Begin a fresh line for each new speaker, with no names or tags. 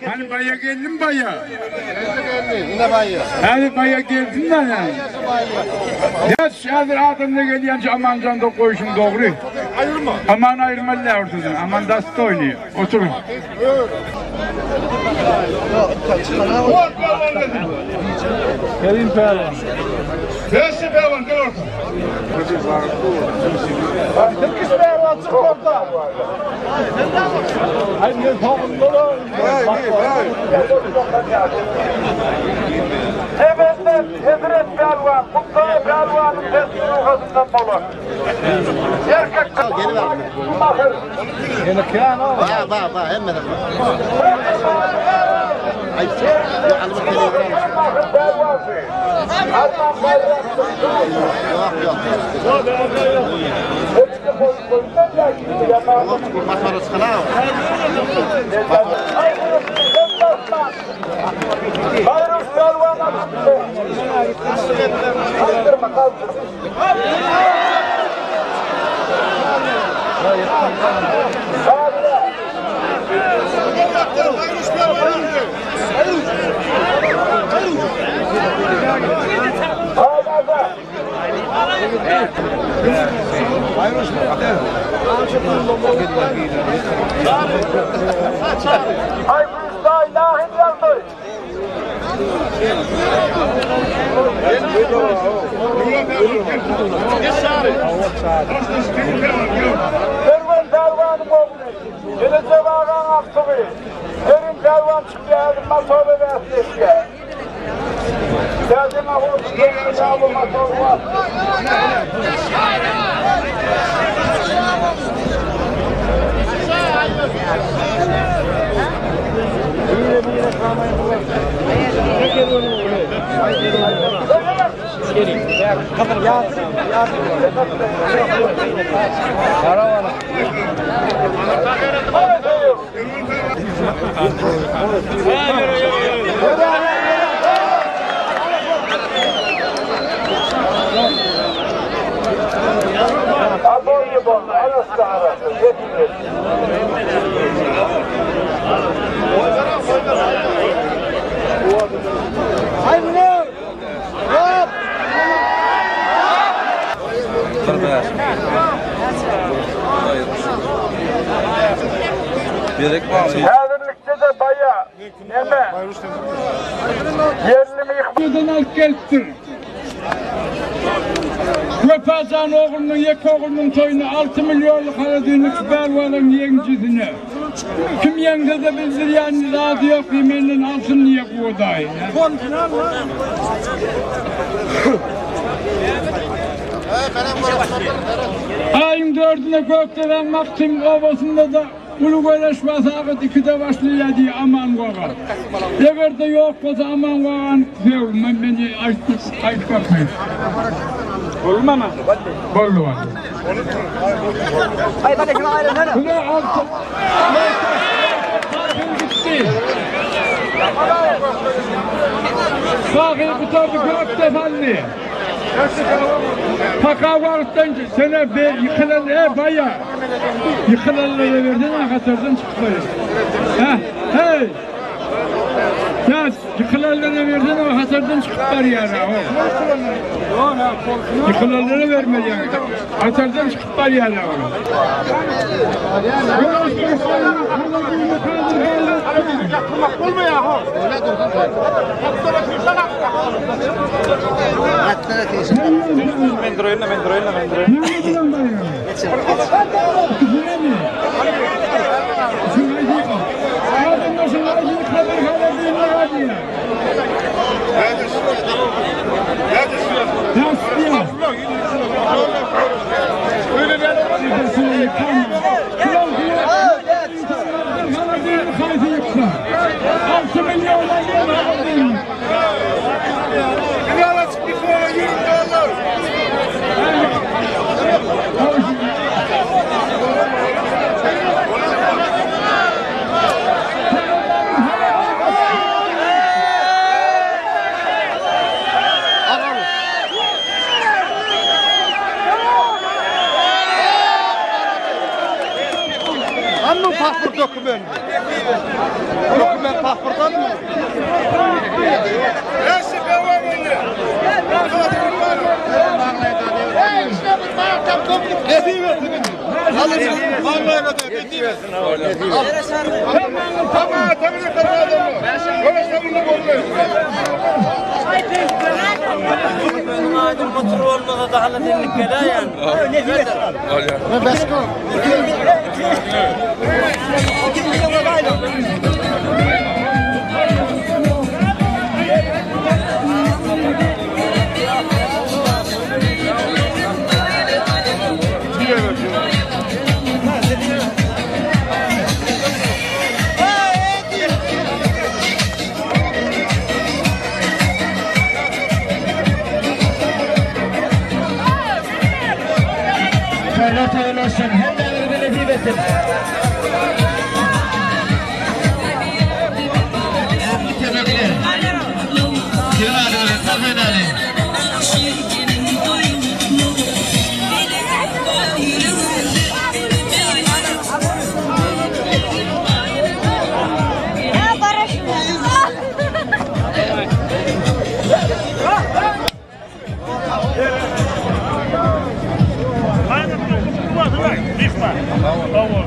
Hani baya geldin baya.
Yine bayıyor.
Hani baya geldin lan yani. Ya şadır adımla geliyorsun aman can da koyuşun doğru.
Ayırma.
Aman ayrılmalılar ortadan. Aman dasta oynuyor. Oturun. Gelin pehlivan.
Neyse pehlivan gel orta.
Tek pehlivan çık orta. Hayır ne tamam doğru.
Efendim Hazret Pehlivan, Mustafa Pehlivan'ın tesbih yukarısından dolu. Erkek
Geri ver.
Yine kâyan o.
Bağ hemen. Ay yok alıp geliyor. Yok. Masmara çıkana.
Bayruz Pehlivan'a kaldırma kaldırma. Ay bu daha ilahi geldi. Pervan Pehlivan'ın oğlu. Geleceğe bağlan aktığı. Kerim Pehlivan çıktı elin masolu ve esnetiye. Geldiğine hoş geldin abi masolu var. Adolye bon, arası arası, getirir. Hayır bunu! Hop! Hazırlıkta da baya, yeme. Yerli mi yıkma?
Buradan alt gelsin. Köpazan oğlunun, yek oğlunun toyunu 6 milyonluk aradığını Pehlivan'ın yengisine. Kim yenge de bildir yani razı yok yemeğinden alsın niye bu odayı. Ayın 4'üne Gökdelen Maksim Ovası'nda da Ulugöleş Vasakıt 2'de başlıyor diye aman koğa. Eğer de yok olsa aman koğan sevmem beni ayıp bakmayın. Olma mı? Bollu var.
Ay bana kim ayrı ne?
Bu da altı. Gitti. Bakın bu tabi Gökdelenli. Pakavarttan sene be yıkılan baya yıkılanlara verdin akatırdan çıkmayı. Hey. Ya yıkılanlara verdin akatırdan çıktılar yani. Yıkılanlara verme yani. Akatırdan çıktılar yani.
Olma ya ha.
Mendro.
Pasport dokümanı. Vallahi da dediğim.
Tamam, tebrik ederim. Böyle sabırlı oluyor.
Madem motor olmadı da hala dedik gele yani. Ne diyecek?
Ben başka.
Allah teala olsun. Hem de ömrünü nasip etsin. Tebrikler. Kiraladım. Kafayı
Tamam.